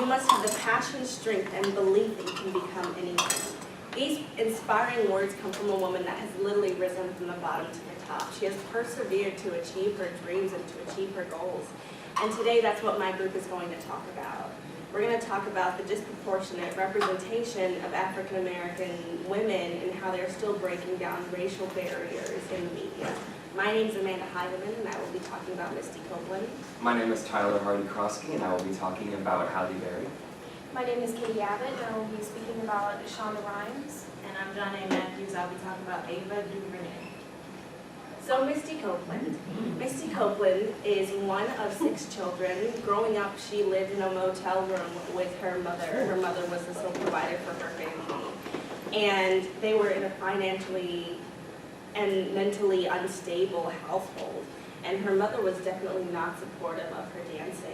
You must have the passion, strength, and belief that you can become anything. These inspiring words come from a woman that has literally risen from the bottom to the top. She has persevered to achieve her dreams and to achieve her goals. And today that's what my group is going to talk about. We're going to talk about the disproportionate representation of African American women and how they're still breaking down racial barriers in the media. My name is Amanda Heidemann, and I will be talking about Misty Copeland. My name is Tyler Hardy-Krosky, and I will be talking about Halle Berry. My name is Katie Abbott, and I will be speaking about Shonda Rhimes. And I'm John A. Matthews. I'll be talking about Ava DuVernay. So Misty Copeland. Misty Copeland is one of 6 children. Growing up, she lived in a motel room with her mother. Her mother was the sole provider for her family. And they were in a financially and mentally unstable household. And her mother was definitely not supportive of her dancing.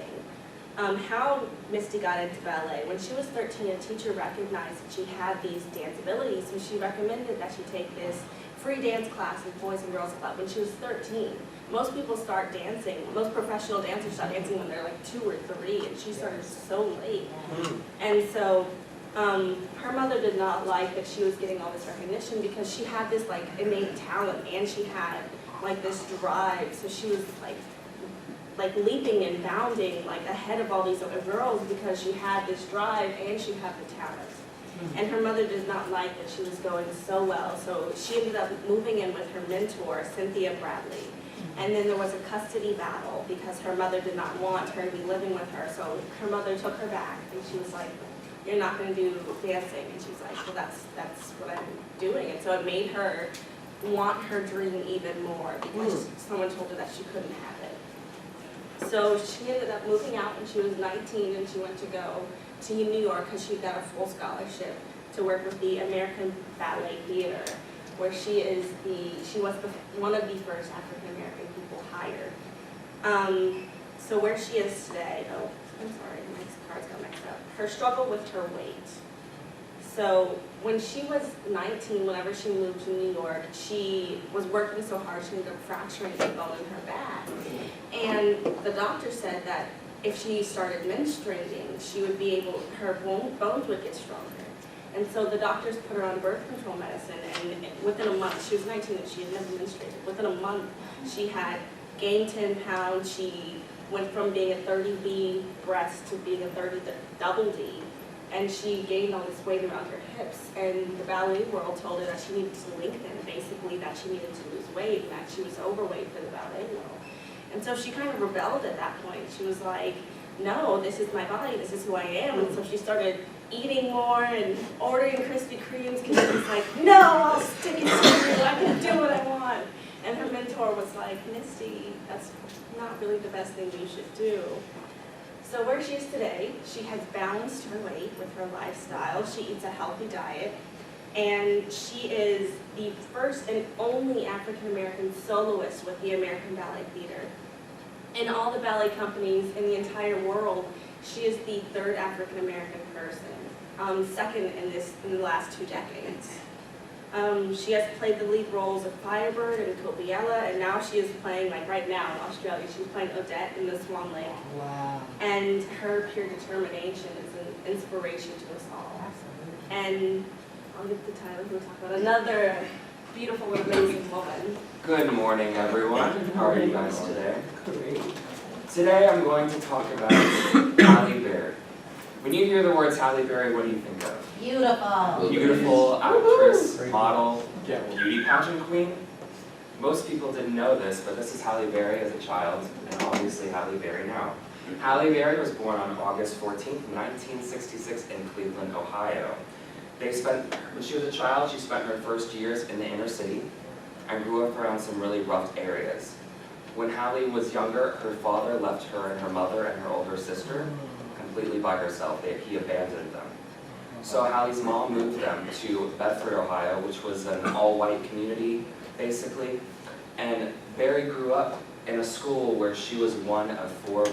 How Misty got into ballet. When she was 13, a teacher recognized that she had these dance abilities, so she recommended that she take this free dance class with Boys and Girls Club when she was 13. Most people start dancing, most professional dancers start dancing when they're like 2 or 3, and she started so late. And so her mother did not like that she was getting all this recognition because she had this like innate talent and she had like this drive, so she was like leaping and bounding like ahead of all these other girls because she had this drive and she had the talent. And her mother did not like that she was going so well, so she ended up moving in with her mentor, Cynthia Bradley. And then there was a custody battle because her mother did not want her to be living with her, so her mother took her back and she was like, "You're not going to do dancing." And she's like, "Well, that's what I'm doing." And so it made her want her dream even more because someone told her that she couldn't have it. So she ended up moving out when she was 19, and she went to go to New York because she got a full scholarship to work with the American Ballet Theater, where she was one of the first African American people hired. So where she is today, oh, I'm sorry, my cards got mixed up. Her struggle with her weight. So when she was 19, whenever she moved to New York, she was working so hard she ended up fracturing the bone in her back. And the doctor said that if she started menstruating, she would be able, her bones would get stronger. And so the doctors put her on birth control medicine, and within a month, she was 19 and she had never menstruated. Within a month, she had gained 10 pounds. She went from being a 30B breast to being a 30 double D. And she gained all this weight around her hips. And the ballet world told her that she needed to lengthen, basically that she needed to lose weight and that she was overweight for the ballet world. And so she kind of rebelled at that point. She was like, "No, this is my body, this is who I am." And so she started eating more and ordering Krispy Kremes because she was like, "No, I'll stick it to you, I can do what I want." And her mentor was like, "Misty, that's not really the best thing you should do." So where she is today, she has balanced her weight with her lifestyle. She eats a healthy diet. And she is the first and only African-American soloist with the American Ballet Theater. In all the ballet companies in the entire world, she is the 3rd African-American person, second in the last 2 decades. She has played the lead roles of Firebird and Copiella, and now she is playing, like right now in Australia, she's playing Odette in the Swan Lake. Wow. And her pure determination is an inspiration to us all. And I'll give to Tyler who will talk about another beautiful, amazing woman. Good morning, everyone. How are you guys today? Great. Today I'm going to talk about Halle Berry. When you hear the words Halle Berry, what do you think of? Beautiful. Beautiful actress, model, beauty pageant queen. Most people didn't know this, but this is Halle Berry as a child, and obviously Halle Berry now. Halle Berry was born on August 14th, 1966 in Cleveland, Ohio. When she was a child, she spent her first years in the inner city and grew up around some really rough areas. When Halle was younger, her father left her and her mother and her older sister completely by herself. He abandoned them. So Halle's mom moved them to Bedford, Ohio, which was an all-white community, basically. And Berry grew up in a school where she was one of 4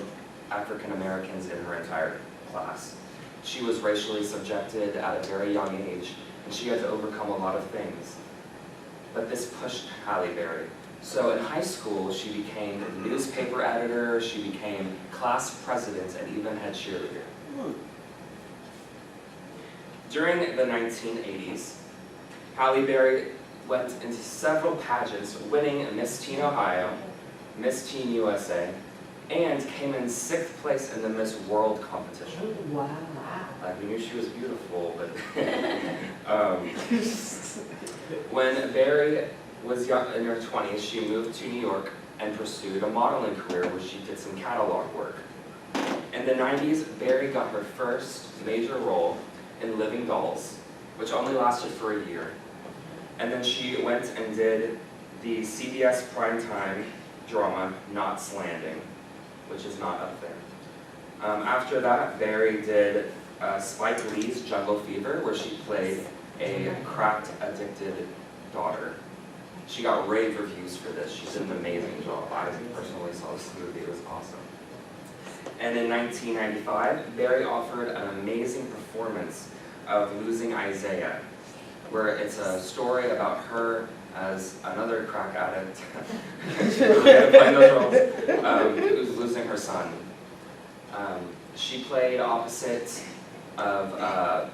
African Americans in her entire class. She was racially subjected at a very young age, and she had to overcome a lot of things. But this pushed Halle Berry. So in high school, she became a newspaper editor, she became class president, and even head cheerleader. During the 1980s, Halle Berry went into several pageants, winning Miss Teen Ohio, Miss Teen USA, and came in 6th place in the Miss World competition. Wow. We knew she was beautiful, but when Berry was young, in her 20s, she moved to New York and pursued a modeling career where she did some catalog work. In the 90s, Berry got her first major role in Living Dolls, which only lasted for a year. And then she went and did the CBS primetime drama, Knots Landing, which is not up there. After that, Berry did Spike Lee's Jungle Fever, where she played a crack-addicted daughter. She got rave reviews for this. She did an amazing job. I personally saw this movie. It was awesome. And in 1995, Berry offered an amazing performance of Losing Isaiah, where it's a story about her as another crack addict playing those roles, who's losing her son. She played opposite of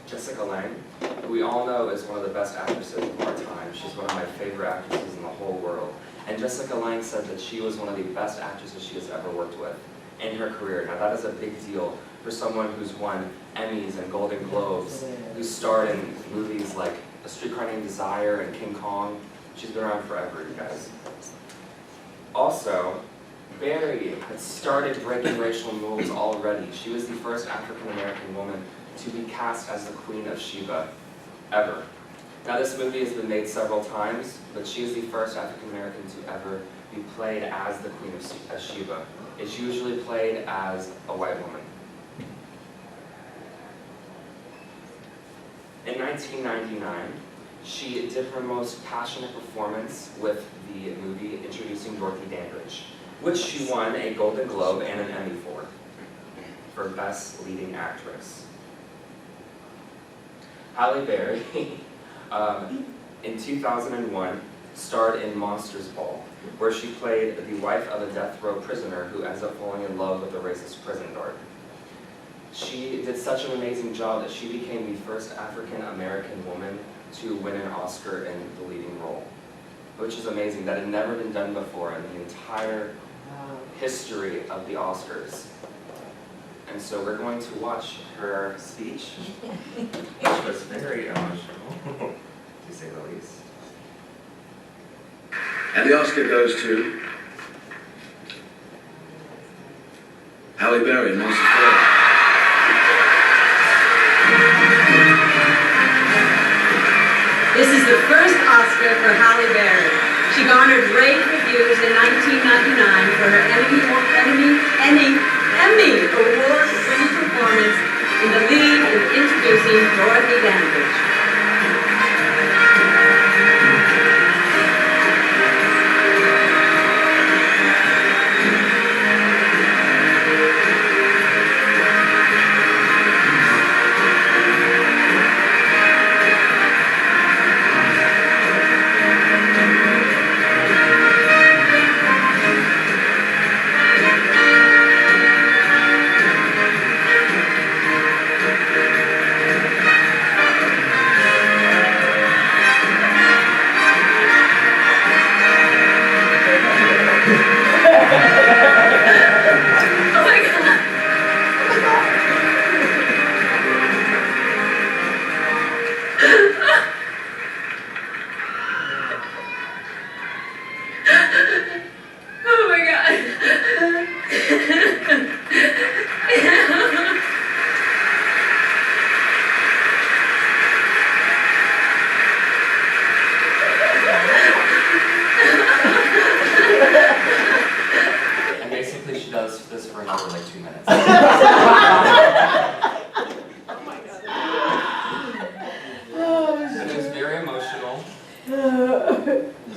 Jessica Lange, who we all know is one of the best actresses of our time. She's one of my favorite actresses in the whole world. And Jessica Lange said that she was one of the best actresses she has ever worked with in her career. Now that is a big deal for someone who's won Emmys and Golden Globes, who's starred in movies like A Streetcar Named Desire and King Kong. She's been around forever, you guys. Also, Berry had started breaking racial moves already. She was the first African-American woman to be cast as the Queen of Sheba, ever. Now this movie has been made several times, but she is the first African-American to ever be played as the Queen of Sheba. It's usually played as a white woman. In 1999, she did her most passionate performance with the movie Introducing Dorothy Dandridge, which she won a Golden Globe and an Emmy for Best Leading Actress. Halle Berry, in 2001, starred in Monsters Ball, where she played the wife of a death row prisoner who ends up falling in love with a racist prison guard. She did such an amazing job that she became the first African-American woman to win an Oscar in the leading role, which is amazing. That had never been done before in the entire history of the Oscars. And so we're going to watch her speech, which was very emotional, to say the least. And the Oscar goes to Halle Berry in Monsters Ball. This is the first Oscar for Halle Berry. She garnered rave reviews in 1999 for her Emmy Award-winning performance in the lead in Introducing Dorothy Dandridge.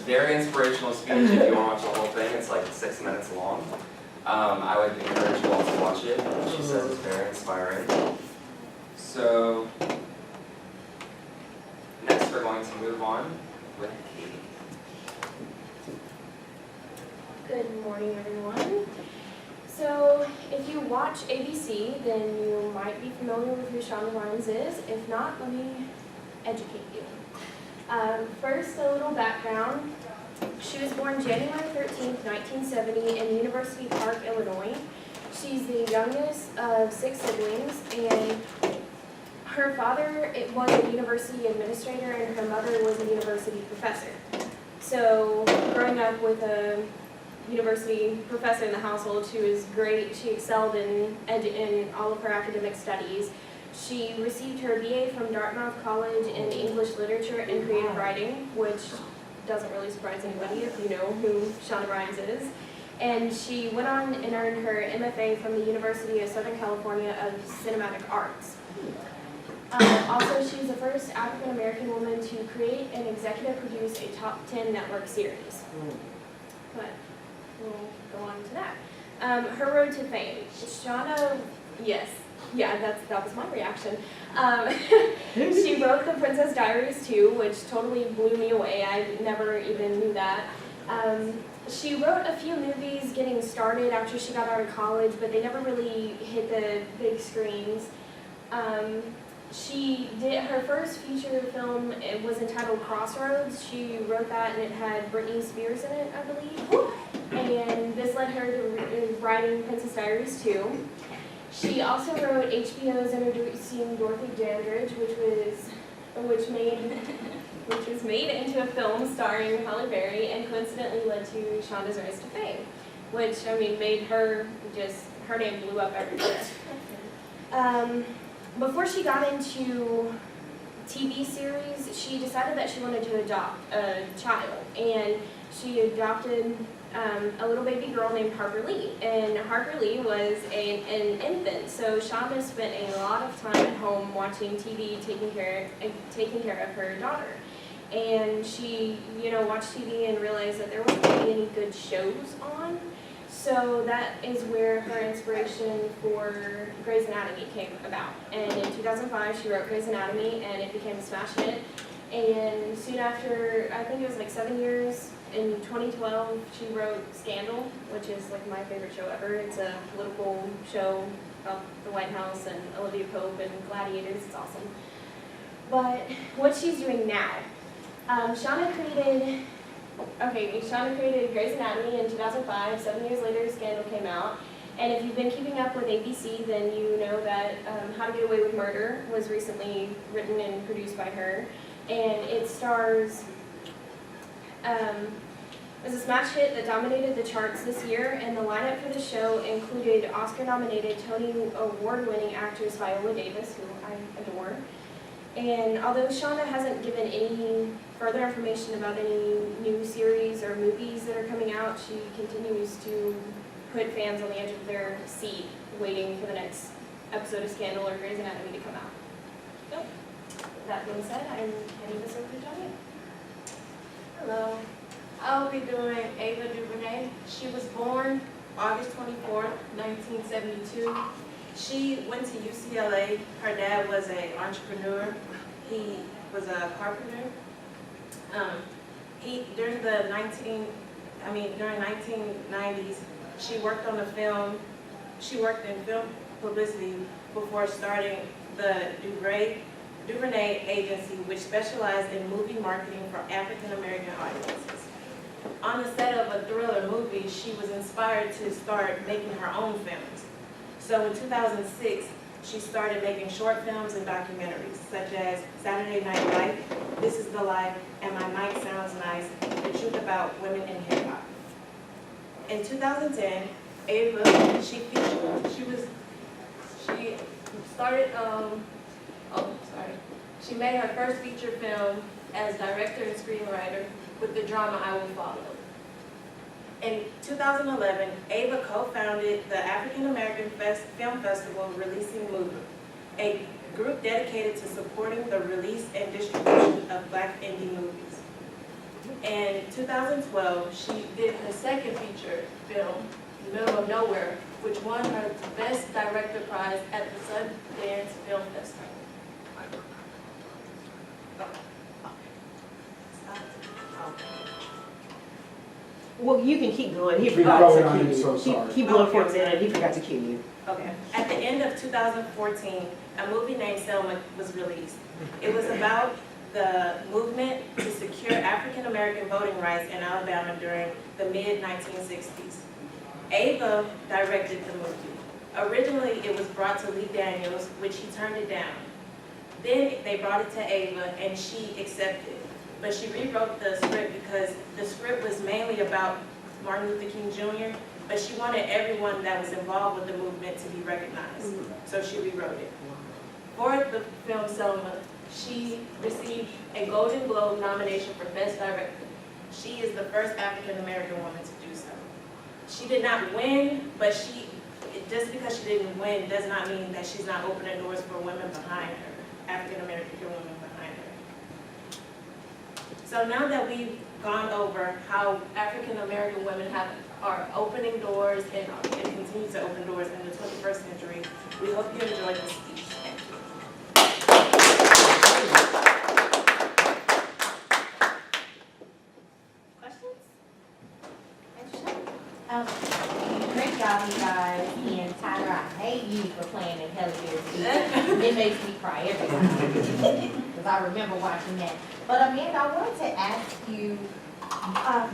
Very inspirational speech. If you want to watch the whole thing, it's like 6 minutes long. I would encourage you all to watch it. She says it's very inspiring. So, next we're going to move on with Katie. Good morning, everyone. So if you watch ABC, then you might be familiar with who Shonda Rhimes is. If not, let me educate you. First, a little background. She was born January 13th, 1970 in University Park, Illinois. She's the youngest of 6 siblings, and her father was a university administrator and her mother was a university professor. So growing up with a university professor in the household, she was great. She excelled in all of her academic studies. She received her BA from Dartmouth College in English Literature and Creative Writing, which doesn't really surprise anybody if you know who Shonda Rhimes is. And she went on and earned her MFA from the University of Southern California of Cinematic Arts. Also, she's the first African-American woman to create and executive produce a top 10 network series. But we'll go on to that. Her road to fame. Shonda, yes, yeah, that was my reaction. She wrote The Princess Diaries too, which totally blew me away. I never even knew that. She wrote a few movies getting started after she got out of college, but they never really hit the big screens. She did her first feature film. It was entitled Crossroads. She wrote that, and it had Britney Spears in it, I believe. And this led her to writing Princess Diaries 2. She also wrote HBO's Introducing Dorothy Dandridge, which was made into a film starring Halle Berry, and coincidentally led to Shonda's rise to fame, which I mean made her her name blew up everywhere. Before she got into TV series, she decided that she wanted to adopt a child, and she adopted a little baby girl named Harper Lee, and Harper Lee was an infant, so Shonda spent a lot of time at home watching TV, taking care of her daughter. And she, watched TV and realized that there wasn't really any good shows on, so that is where her inspiration for Grey's Anatomy came about. And in 2005, she wrote Grey's Anatomy, and it became a smash hit. And soon after, I think it was like 7 years, in 2012, she wrote Scandal, which is like my favorite show ever. It's a political show about the White House and Olivia Pope and gladiators. It's awesome. But what she's doing now, Shonda created Grey's Anatomy in 2005. 7 years later, Scandal came out. And if you've been keeping up with ABC, then you know that How to Get Away with Murder was recently written and produced by her. And it stars, it was a smash hit that dominated the charts this year, and the lineup for the show included Oscar-nominated, Tony Award-winning actress Viola Davis, who I adore. And although Shonda hasn't given any further information about any new series or movies that are coming out, she continues to put fans on the edge of their seat, waiting for the next episode of Scandal or Grey's Anatomy to come out. So, with that being said, I'm handing this over to Johnny. Hello. I'll be doing Ava DuVernay. She was born August 24th, 1972. She went to UCLA. Her dad was an entrepreneur. He was a carpenter. During the 1990s, she worked on the film. She worked in film publicity before starting the DuVernay Agency, which specialized in movie marketing for African American audiences. On the set of a thriller movie, she was inspired to start making her own films. So in 2006, she started making short films and documentaries, such as Saturday Night Life, This Is the Life, and My Mic Sounds Nice, The Truth About Women in Hip Hop. In 2010, Ava, she made her first feature film as director and screenwriter with the drama I Will Follow. In 2011, Ava co-founded the African American Film Festival Releasing Movement, a group dedicated to supporting the release and distribution of Black indie movies. In 2012, she did her second feature film, Middle of Nowhere, which won her Best Director prize at the Sundance Film Festival. Well, you can keep going. He We forgot probably to on cue you, you. so sorry. Keep going for a minute. He forgot to cue you. Okay. At the end of 2014, a movie named Selma was released. It was about the movement to secure African American voting rights in Alabama during the mid-1960s. Ava directed the movie. Originally, it was brought to Lee Daniels, which he turned it down. Then they brought it to Ava, and she accepted. But she rewrote the script because the script was mainly about Martin Luther King Jr., but she wanted everyone that was involved with the movement to be recognized. So she rewrote it. For the film Selma, she received a Golden Globe nomination for Best Director. She is the first African American woman to do so. She did not win, but just because she didn't win does not mean that she's not opening doors for women behind her, African American women behind her. So now that we've gone over how African American women are opening doors and continue to open doors in the 21st century, we hope you enjoyed this speech. Thank you. Questions? Great job, you guys. And Tyler, I hate you for playing in Halle Berry's. It makes me cry every time. Because I remember watching that. But Amanda, I wanted to ask you,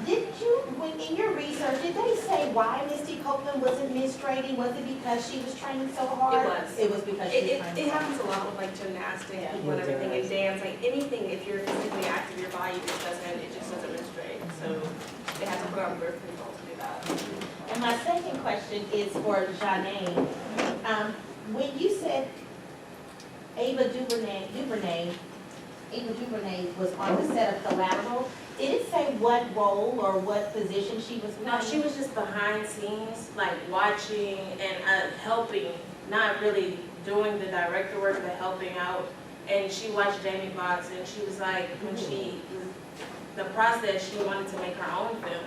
did you, when in your research, did they say why Misty Copeland wasn't Miss Straighty? Was it because she was training so hard? It was. It was because she was It training so hard. happens a lot with like gymnastics Yeah. and everything and dance, like anything, if you're physically active, your body just doesn't move straight. So they have to put on birth control to do that. And my second question is for Janine. When you said Ava DuVernay was on the set of Collateral, did it say what role or what position she was playing? No, she was just behind scenes, like watching and helping, not really doing the director work, but helping out. And she watched Jamie Foxx, and she was like, when she was the process, she wanted to make her own film.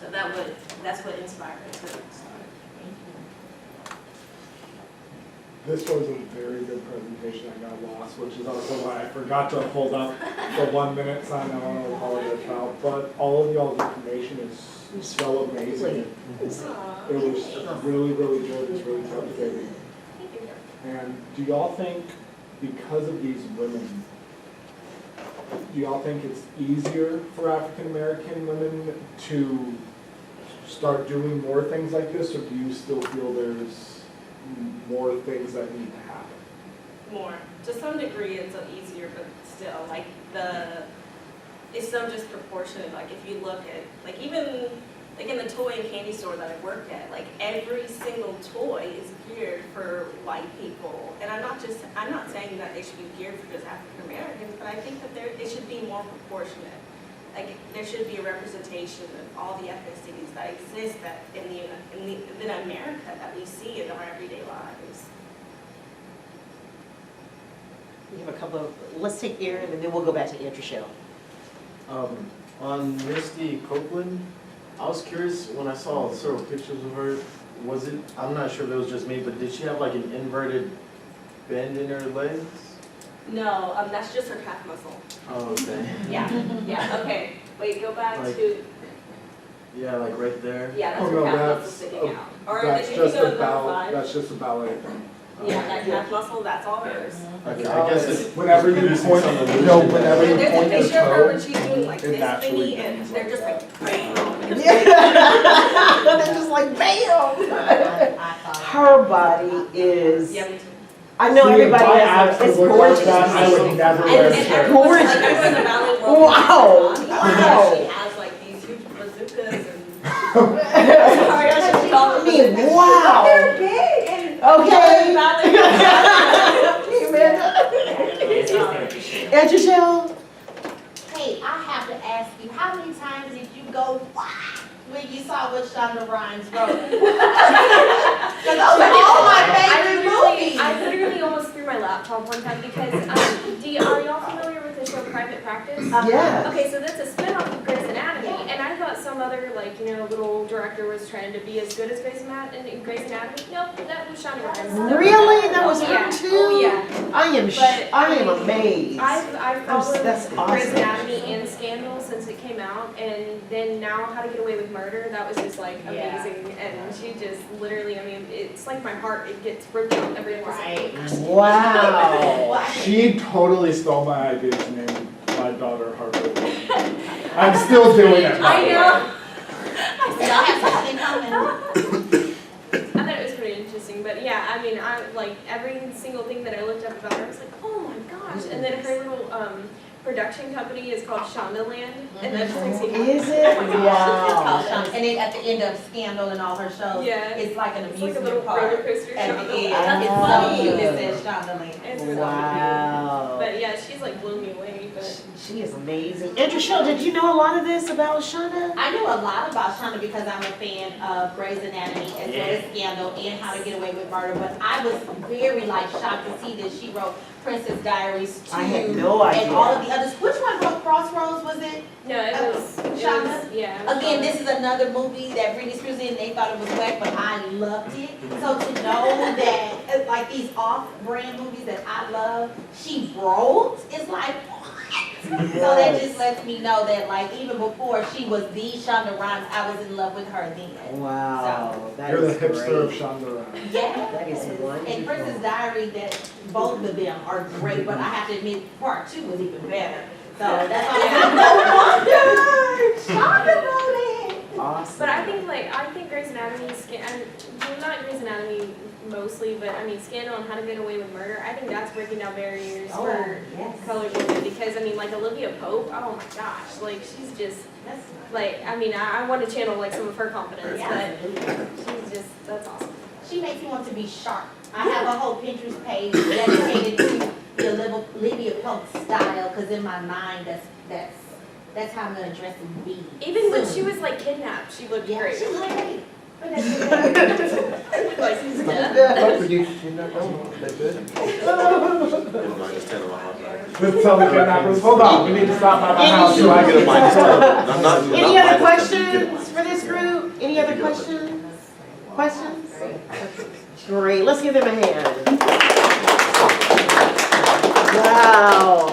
So that's what inspired her to start. This was a very good presentation. I got lost, which is also why I forgot to hold up the 1 minute sign. I want to apologize about, but all of y'all's information is so amazing. It was really, really good. It's really captivating. And do y'all think, because of these women, do y'all think it's easier for African American women to start doing more things like this, or do you still feel there's more things that need to happen? More. To some degree, it's easier, but still, like it's so disproportionate. Like if you look at, like even like in the toy and candy store that I work at, like every single toy is geared for white people. And I'm not saying that they should be geared for just African Americans, but I think that it should be more proportionate. Like there should be a representation of all the ethnicities that exist in America that we see in our everyday lives. We have a couple of, let's take Erin and then we'll go back to Rochelle. On Misty Copeland, I was curious when I saw several pictures of her, was it, I'm not sure if it was just me, but did she have like an inverted bend in her legs? No, that's just her calf muscle. Oh, okay. Yeah, okay. Wait, go back Like- to, Yeah, like right there. yeah, that's Oh, her no, calf muscle that's sticking out. Or That's if you just go to a number ballet. 5, That's just a ballet thing. yeah, that calf muscle, that's all hers. Okay, I guess it's. Whenever you point, no, whenever you There's a point your picture of her when toe, she's doing like it this naturally thingy, and they're just like, bam. They're just like, bam! I thought. Her body is, Yeah, me too. I know See, everybody if I has, actually it's looked like gorgeous. that, I would never And wear a everyone's shirt. Gorgeous. like, everyone in the Valley world Wow. knows her body. Wow. She has like these huge bazookas and. Sorry, I should call them bazookas. Wow. They're big and. Okay. Valley. And Rochelle? Hey, I have to ask you, how many times did you go, wow, when you saw what Shonda Rhimes wrote? Because those are all my favorite movies. I literally almost threw my laptop one time because, are y'all familiar with the show Private Practice? Yeah. Okay, so that's a spin-off of Grey's Anatomy, and I thought some other, like, you know, little director was trying to be as good as Grey's Anatomy? Nope, that was Shonda Rhimes. Really? That was Oh, her yeah. too? Oh, yeah. I am, But, I am amazed. I've followed that's Grey's awesome. Anatomy and Scandal since it came out, and then now How to Get Away with Murder, that was just like Yeah. amazing, and she just literally, I mean, it's like my heart, it gets broken out every episode. Wow. She totally stole my idea to name my daughter Harper. I'm still doing it. by I the way. know. Y'all have something in common. I thought it was pretty interesting, but yeah, I mean, I like every single thing that I looked up about her, I was like, oh my gosh. And then her little production company is called Shondaland, and that just makes me happy. Is it? Oh my gosh, it's called Wow. Shonda. And then at the end of Scandal and all her shows, Yeah. it's like an It's like a little amusement roller park. coaster. At the Shondaland. end, it's so cute, it says Shondaland. It's so cute. Wow. But yeah, she's like blew me away. But She is amazing. And Trishelle, did you know a lot of this about Shonda? I knew a lot about Shonda because I'm a fan of Grey's Anatomy as well as Scandal and How to Get Away with Murder, but I was very like shocked to see that she wrote Princess Diaries 2. I had no idea. And all of the others. Which one wrote Crossroads, was it? no, it was Shonda? yeah. it was Again, Shonda. this is another movie that Britney Spears in, they thought it was whack, but I loved it. So to know that, like these off-brand movies that I love, she wrote, is like, what? So that just lets me know that like even before she was the Shonda Rhimes, I was in love with her then. Wow. That You're the is hipster of great. Shonda Rhimes. Yeah. That is wonderful. And Princess Diary, that both of them are great, but I have to admit, part 2 was even better. So that's why I was like, no wonder Shonda wrote it. Awesome. But I think Grey's Anatomy, not Grey's Anatomy mostly, but I mean Scandal and How to Get Away with Murder. I think that's breaking down barriers Oh, for yes. colored women because I mean like Olivia Pope. Oh my gosh, like she's just That's like I mean I want to channel like some of her confidence, Yeah. but she's just that's awesome. She makes me want to be sharp. I have a whole Pinterest page dedicated to the Olivia Pope style, because in my mind, that's how I'm gonna dress and be. Even when soon. she was like kidnapped, she looked Yeah, great. she was great. But that's okay. Like she's dead. Let's tell the kidnappers, hold on, we need to stop by my house so I can Any other questions for this group? Any other questions? Questions? Great, let's give them a hand. Wow.